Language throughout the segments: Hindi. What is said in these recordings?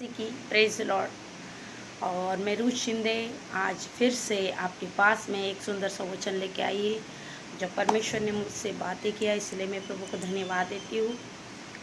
की प्रेज लॉर्ड। और मैं रूथ शिंदे आज फिर से आपके पास में एक सुंदर सा वचन लेके आई है। जब परमेश्वर ने मुझसे बातें किया, इसलिए मैं प्रभु को धन्यवाद देती हूँ।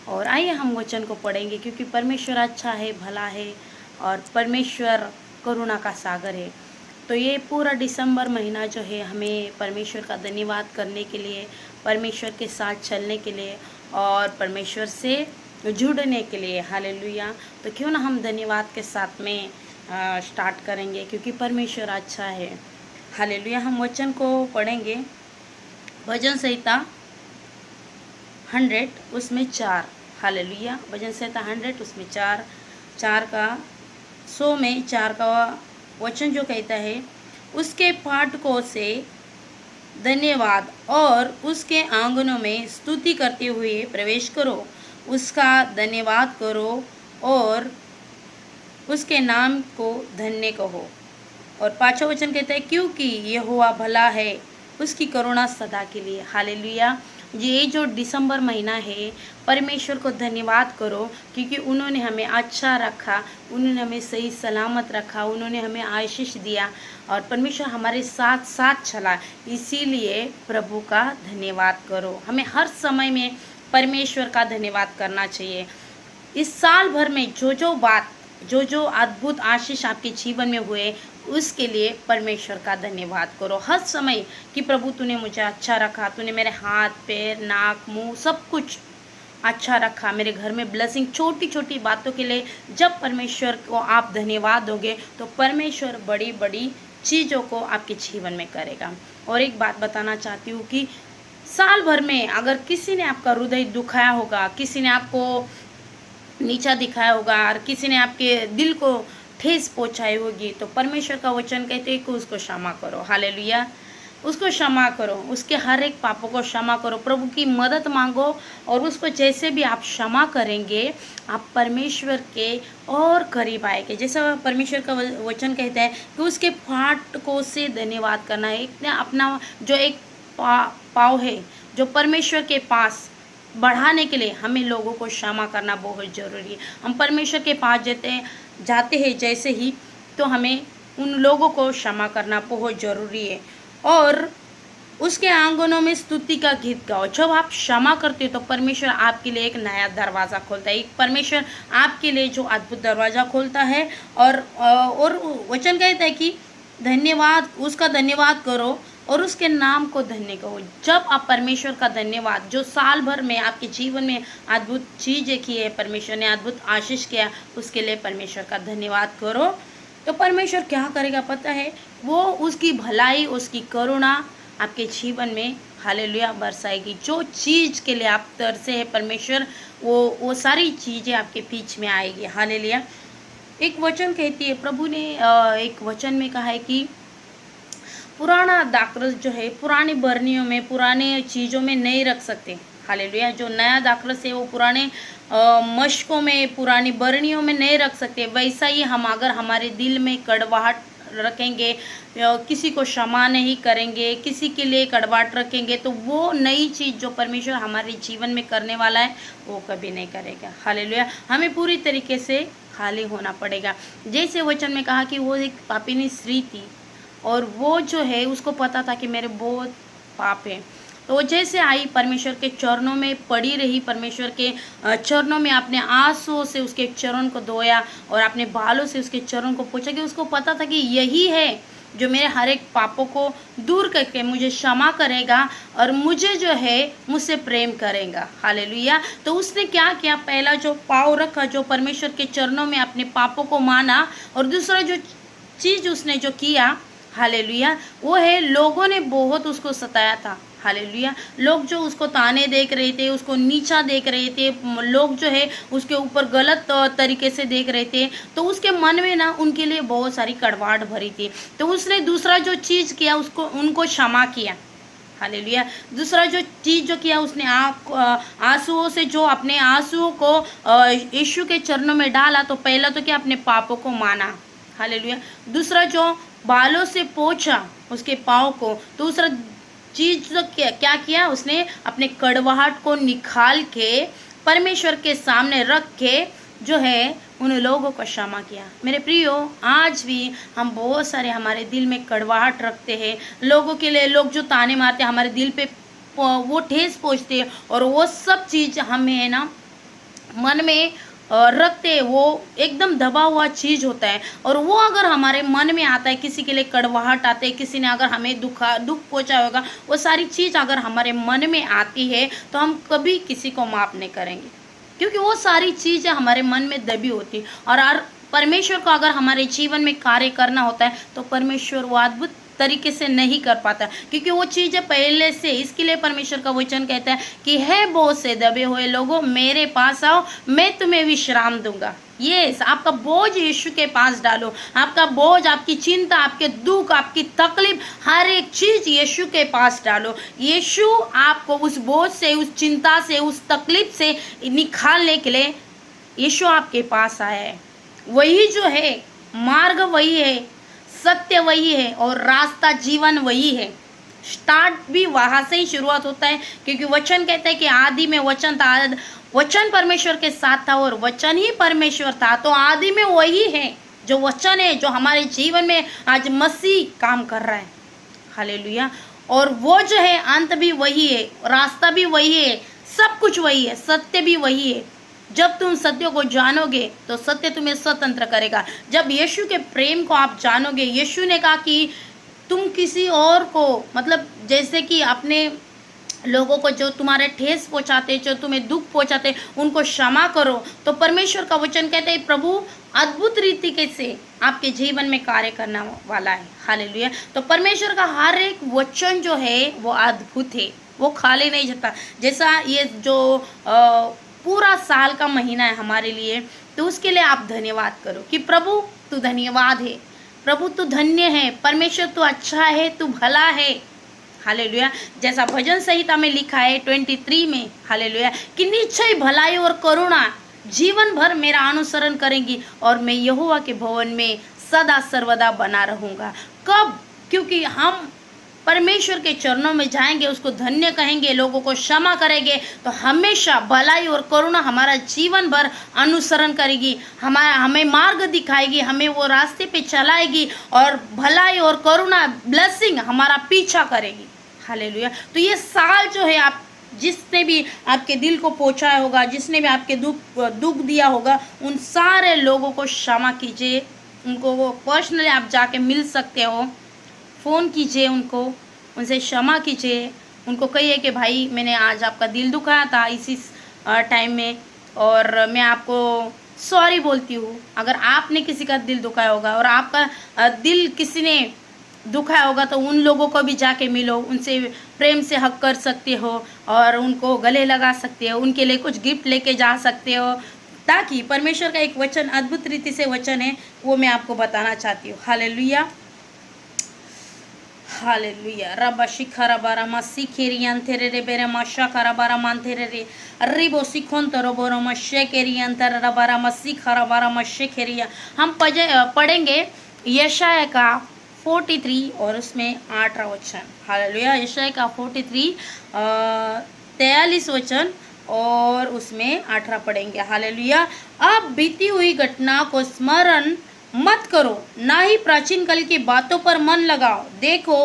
और आइए हम वचन को पढ़ेंगे, क्योंकि परमेश्वर अच्छा है, भला है और परमेश्वर करुणा का सागर है। तो ये पूरा दिसंबर महीना जो है, हमें परमेश्वर का धन्यवाद करने के लिए, परमेश्वर के साथ चलने के लिए और परमेश्वर से जुड़ने के लिए। हालेलुया। तो क्यों ना हम धन्यवाद के साथ में स्टार्ट करेंगे, क्योंकि परमेश्वर अच्छा है। हालेलुया। हम वचन को पढ़ेंगे, भजन संहिता 100 उसमें 4। हालेलुया। भजन संहिता 100 उसमें 4 का 100 में 4 का वचन जो कहता है, उसके फाटकों से धन्यवाद और उसके आंगनों में स्तुति करते हुए प्रवेश करो, उसका धन्यवाद करो और उसके नाम को धन्य कहो। और 5वां वचन कहता है, क्योंकि यहोवा भला है, उसकी करुणा सदा के लिए। हालेलुया। ये जो दिसंबर महीना है, परमेश्वर को धन्यवाद करो, क्योंकि उन्होंने हमें अच्छा रखा, उन्होंने हमें सही सलामत रखा, उन्होंने हमें आशीष दिया और परमेश्वर हमारे साथ साथ चला। इसीलिए प्रभु का धन्यवाद करो। हमें हर समय में परमेश्वर का धन्यवाद करना चाहिए। इस साल भर में जो अद्भुत आशीष आपके जीवन में हुए, उसके लिए परमेश्वर का धन्यवाद करो हर समय कि प्रभु तूने मुझे अच्छा रखा, तूने मेरे हाथ पैर नाक मुंह सब कुछ अच्छा रखा, मेरे घर में ब्लेसिंग। छोटी छोटी बातों के लिए जब परमेश्वर को आप धन्यवाद दोगे, तो परमेश्वर बड़ी बड़ी चीज़ों को आपके जीवन में करेगा। और एक बात बताना चाहती हूँ कि साल भर में अगर किसी ने आपका हृदय दुखाया होगा, किसी ने आपको नीचा दिखाया होगा और किसी ने आपके दिल को ठेस पहुंचाई होगी, तो परमेश्वर का वचन कहते हैं कि उसको क्षमा करो। हालेलुया। उसको क्षमा करो, उसके हर एक पापों को क्षमा करो, प्रभु की मदद मांगो। और उसको जैसे भी आप क्षमा करेंगे, आप परमेश्वर के और करीब आएंगे। जैसा परमेश्वर का वचन कहता है कि उसके फाटकों से धन्यवाद करना है। अपना जो एक पाव है, जो परमेश्वर के पास बढ़ाने के लिए हमें लोगों को क्षमा करना बहुत ज़रूरी है। हम परमेश्वर के पास जाते हैं जैसे ही, तो हमें उन लोगों को क्षमा करना बहुत ज़रूरी है। और उसके आंगनों में स्तुति का गीत गाओ। जब आप क्षमा करते हो, तो परमेश्वर आपके लिए एक नया दरवाज़ा खोलता है। एक परमेश्वर आपके लिए जो अद्भुत दरवाज़ा खोलता है। और वचन कहता है कि धन्यवाद, उसका धन्यवाद करो और उसके नाम को धन्य कहो। जब आप परमेश्वर का धन्यवाद, जो साल भर में आपके जीवन में अद्भुत चीज़ें की है, परमेश्वर ने अद्भुत आशीष किया, उसके लिए परमेश्वर का धन्यवाद करो, तो परमेश्वर क्या करेगा पता है? वो उसकी भलाई, उसकी करुणा आपके जीवन में हालेलुया बरसाएगी। जो चीज़ के लिए आप तरसे है, परमेश्वर वो सारी चीज़ें आपके बीच में आएगी। हालेलुया। एक वचन कहती है, प्रभु ने एक वचन में कहा है कि पुराना दाखरस जो है, पुरानी बर्नियों में, पुराने चीज़ों में नहीं रख सकते। हालेलुया। जो नया दाखरस है, वो पुराने मशकों में, पुरानी बर्नियों में नहीं रख सकते। वैसा ही हम अगर हमारे दिल में कड़वाहट रखेंगे, किसी को क्षमा नहीं करेंगे, किसी के लिए कड़वाहट रखेंगे, तो वो नई चीज़ जो परमेश्वर हमारे जीवन में करने वाला है, वो कभी नहीं करेगा। हालेलुया। हमें पूरी तरीके से खाली होना पड़ेगा। जैसे वचन में कहा कि वो एक पापिनी स्त्री थी और वो जो है, उसको पता था कि मेरे बहुत पाप है, तो वो जैसे आई परमेश्वर के चरणों में पड़ी रही, परमेश्वर के चरणों में अपने आंसुओं से उसके चरण को धोया और अपने बालों से उसके चरण को पोंछा, कि उसको पता था कि यही है जो मेरे हर एक पापों को दूर करके मुझे क्षमा करेगा और मुझे जो है मुझसे प्रेम करेगा। हालेलुया। तो उसने क्या किया? पहला जो पाँव रखा, जो परमेश्वर के चरणों में अपने पापों को माना, और दूसरा जो चीज़ उसने जो किया, हालेलुया, वो है लोगों ने बहुत उसको सताया था। हालेलुया। लोग जो उसको ताने देख रहे थे, उसको नीचा देख रहे थे, लोग जो है उसके ऊपर गलत तरीके से देख रहे थे, तो उसके मन में ना उनके लिए बहुत सारी कड़वाहट भरी थी। तो उसने दूसरा जो चीज़ किया, उसको उनको क्षमा किया। हालेलुया। दूसरा जो चीज़ जो किया, उसने आंसुओं से जो अपने आंसुओं को यीशु के चरणों में डाला, तो पहला तो क्या, अपने पापों को माना। हालेलुया। दूसरा जो बालों से पोंछा उसके पाँव को, दूसरा चीज तो क्या किया, उसने अपने कड़वाहट को निकाल के परमेश्वर के सामने रख के जो है उन लोगों को क्षमा किया। मेरे प्रियो, आज भी हम बहुत सारे हमारे दिल में कड़वाहट रखते हैं, लोगों के लिए लोग जो ताने मारते हैं हमारे दिल पे वो ठेस पहुँचते हैं, और वो सब चीज़ हमें है ना मन में रखते हैं, वो एकदम दबा हुआ चीज़ होता है। और वो अगर हमारे मन में आता है, किसी के लिए कड़वाहट आते है, किसी ने अगर हमें दुख पहुंचा होगा, वो सारी चीज़ अगर हमारे मन में आती है तो हम कभी किसी को माफ़ नहीं करेंगे, क्योंकि वो सारी चीज़ें हमारे मन में दबी होती। और परमेश्वर को अगर हमारे जीवन में कार्य करना होता है तो परमेश्वर वो अद्भुत तरीके से नहीं कर पाता, क्योंकि वो चीज़ें पहले से। इसके लिए परमेश्वर का वचन कहता है कि है बोझ से दबे हुए लोगों, मेरे पास आओ, मैं तुम्हें विश्राम दूंगा। यस, आपका बोझ यीशु के पास डालो। आपका बोझ, आपकी चिंता, आपके दुख, आपकी तकलीफ, हर एक चीज़ यीशु के पास डालो। यीशु आपको उस बोझ से, उस चिंता से, उस तकलीफ से निकालने के लिए यीशु आपके पास आया है। वही जो है मार्ग, वही है सत्य, वही है और रास्ता, जीवन वही है। स्टार्ट भी वहाँ से ही शुरुआत होता है, क्योंकि वचन कहता है कि आदि में वचन था, वचन परमेश्वर के साथ था और वचन ही परमेश्वर था। तो आदि में वही है, जो वचन है, जो हमारे जीवन में आज मसीह काम कर रहा है। हालेलुया। और वो जो है अंत भी वही है, रास्ता भी वही है, सब कुछ वही है, सत्य भी वही है। जब तुम सत्य को जानोगे तो सत्य तुम्हें स्वतंत्र करेगा। जब यीशु के प्रेम को आप जानोगे, यीशु ने कहा कि तुम किसी और को, मतलब जैसे कि अपने लोगों को जो तुम्हारे ठेस पहुंचाते, जो तुम्हें दुख पहुंचाते, उनको क्षमा करो। तो परमेश्वर का वचन कहते हैं प्रभु अद्भुत रीति से आपके जीवन में कार्य करने वाला है। हालेलुया। तो परमेश्वर का हर एक वचन जो है वो अद्भुत है, वो खाली नहीं जाता। जैसा ये जो पूरा साल का महीना है हमारे लिए, तो उसके लिए आप धन्यवाद करो कि प्रभु तू धन्यवाद है, प्रभु तू धन्य है, परमेश्वर तू अच्छा है, तू भला है। हालेलुया। जैसा भजन संहिता में लिखा है 23 में, हालेलुया, कि निश्चय भलाई और करुणा जीवन भर मेरा अनुसरण करेंगी और मैं यहोवा के भवन में सदा सर्वदा बना रहूँगा। कब? क्योंकि हम परमेश्वर के चरणों में जाएंगे, उसको धन्य कहेंगे, लोगों को क्षमा करेंगे, तो हमेशा भलाई और करुणा हमारा जीवन भर अनुसरण करेगी, हमें मार्ग दिखाएगी, हमें वो रास्ते पे चलाएगी, और भलाई और करुणा ब्लेसिंग हमारा पीछा करेगी। हालेलुया। तो ये साल जो है, आप जिसने भी आपके दिल को पहुंचाया होगा, जिसने भी आपके दुख दिया होगा, उन सारे लोगों को क्षमा कीजिए। उनको वो पर्सनली आप जाके मिल सकते हो, फ़ोन कीजिए, उनसे क्षमा कीजिए, उनको कहिए कि भाई मैंने आज आपका दिल दुखाया था इसी टाइम में, और मैं आपको सॉरी बोलती हूँ। अगर आपने किसी का दिल दुखाया होगा और आपका दिल किसी ने दुखाया होगा, तो उन लोगों को भी जाके मिलो, उनसे प्रेम से हक कर सकते हो और उनको गले लगा सकते हो, उनके लिए कुछ गिफ्ट लेके जा सकते हो, ताकि परमेश्वर का एक वचन, अद्भुत रीति से वचन है, वो मैं आपको बताना चाहती हूँ। Hallelujah, hallelujah. रबा शिखरा बारा मसी खेरियन तेरे रे बेरे मशा करा बारा मान तेरे रे रिबो सिखोन तरो बोरो मशे केरियन तेरे रे बारा मसी खरा बारा मशे खेरिया। हम पढ़ेंगे यशाया का 43 और उसमें 8 वचन। हालेलुया। यशाया का 43 43 वचन और उसमें 18 पढ़ेंगे। हालेलुया। अब बीती हुई घटना को स्मरण मत करो, ना ही प्राचीन काल की बातों पर मन लगाओ। देखो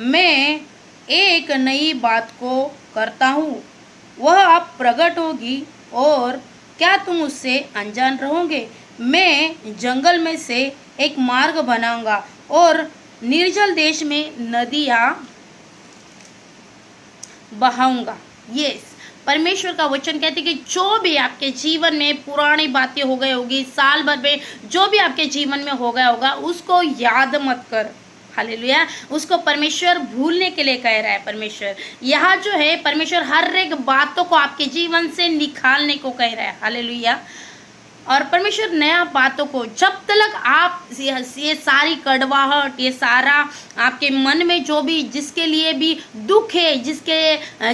मैं एक नई बात को करता हूँ, वह अब प्रकट होगी, और क्या तुम उससे अनजान रहोगे? मैं जंगल में से एक मार्ग बनाऊंगा और निर्जल देश में नदियाँ बहाऊंगा। यस, परमेश्वर का वचन कहते कि जो भी आपके जीवन में पुरानी बातें हो गई होगी, साल भर में जो भी आपके जीवन में हो गया होगा, उसको याद मत कर। हालेलुया। उसको परमेश्वर भूलने के लिए कह रहा है। परमेश्वर यहाँ जो है, परमेश्वर हर एक बातों को आपके जीवन से निकालने को कह रहा है। हालेलुया। और परमेश्वर नया बातों को, जब तक आप ये सारी कड़वाहट, ये सारा आपके मन में जो भी, जिसके लिए भी दुख है,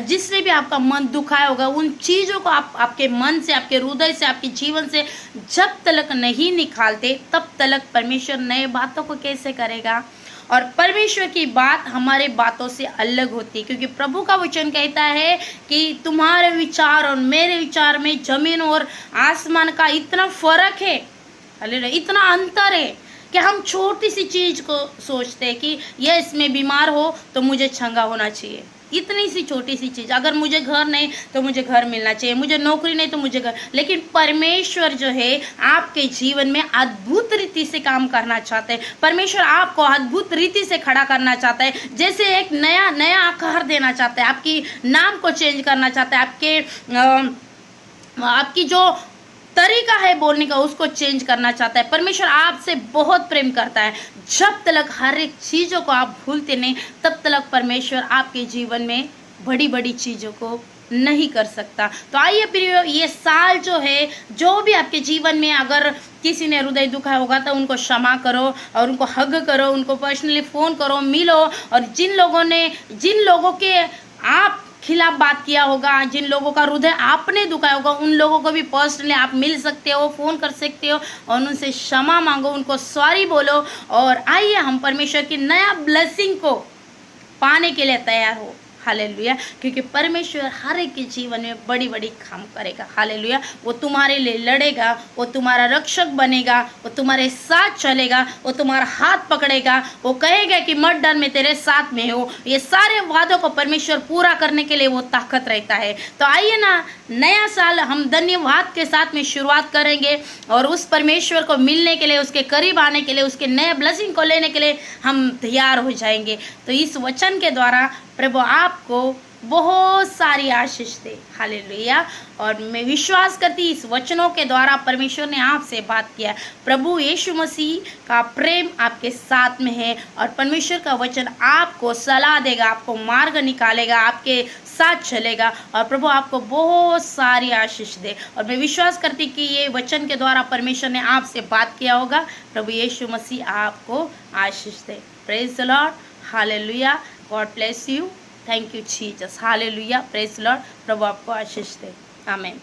जिसने भी आपका मन दुखाया होगा, उन चीज़ों को आप आपके मन से, आपके हृदय से, आपके जीवन से जब तक नहीं निकालते, तब तक परमेश्वर नए बातों को कैसे करेगा? और परमेश्वर की बात हमारे बातों से अलग होती है, क्योंकि प्रभु का वचन कहता है कि तुम्हारे विचार और मेरे विचार में जमीन और आसमान का इतना फर्क है। हालेलुया। इतना अंतर है कि हम छोटी सी चीज को सोचते हैं कि ये इसमें बीमार हो तो मुझे चंगा होना चाहिए। इतनी सी छोटी सी चीज, अगर मुझे घर नहीं तो मुझे घर मिलना चाहिए, मुझे नौकरी नहीं तो मुझे घर। लेकिन परमेश्वर जो है आपके जीवन में अद्भुत रीति से काम करना चाहते हैं। परमेश्वर आपको अद्भुत रीति से खड़ा करना चाहता है, जैसे एक नया नया आकार देना चाहता है, आपकी नाम को चेंज करना चाहता है, आपकी जो तरीका है बोलने का उसको चेंज करना चाहता है। परमेश्वर आपसे बहुत प्रेम करता है। जब तक हर एक चीज़ों को आप भूलते नहीं, तब तक परमेश्वर आपके जीवन में बड़ी बड़ी चीज़ों को नहीं कर सकता। तो आइए प्रियो, ये साल जो है, जो भी आपके जीवन में अगर किसी ने हृदय दुखा होगा तो उनको क्षमा करो और उनको हग करो, उनको पर्सनली फ़ोन करो, मिलो। और जिन लोगों के आप खिलाफ बात किया होगा, जिन लोगों का हृदय आपने दुखाया होगा, उन लोगों को भी पर्सनली आप मिल सकते हो, फ़ोन कर सकते हो और उनसे क्षमा मांगो, उनको सॉरी बोलो। और आइए हम परमेश्वर की नया ब्लेसिंग को पाने के लिए तैयार हो। हालेलुया। क्योंकि परमेश्वर हर एक के जीवन में बड़ी बड़ी काम करेगा। हालेलुया। वो तुम्हारे लिए लड़ेगा, वो तुम्हारा रक्षक बनेगा, वो तुम्हारे साथ चलेगा, वो तुम्हारा हाथ पकड़ेगा, वो कहेगा कि मत डर, मैं तेरे साथ में हूँ। ये सारे वादों को परमेश्वर पूरा करने के लिए वो ताकत रहता है। तो आइए ना, नया साल हम धन्यवाद के साथ में शुरुआत करेंगे और उस परमेश्वर को मिलने के लिए, उसके करीब आने के लिए, उसके नए ब्लेसिंग को लेने के लिए हम तैयार हो जाएंगे। तो इस वचन के द्वारा प्रभु आपको बहुत सारी आशीष दे। हालेलुया। और मैं विश्वास करती इस वचनों के द्वारा परमेश्वर ने आपसे बात किया। प्रभु यीशु मसीह का प्रेम आपके साथ में है और परमेश्वर का वचन आपको सलाह देगा, आपको मार्ग निकालेगा, आपके साथ चलेगा और प्रभु आपको बहुत सारी आशीष दे। और मैं विश्वास करती कि ये वचन के द्वारा परमेश्वर ने आपसे बात किया होगा। प्रभु यीशु मसीह आपको आशीष दे। Praise the Lord. Hallelujah. God bless you. Thank you Jesus. Hallelujah. Praise the Lord. प्रभु आपको आशीष दे। आमीन।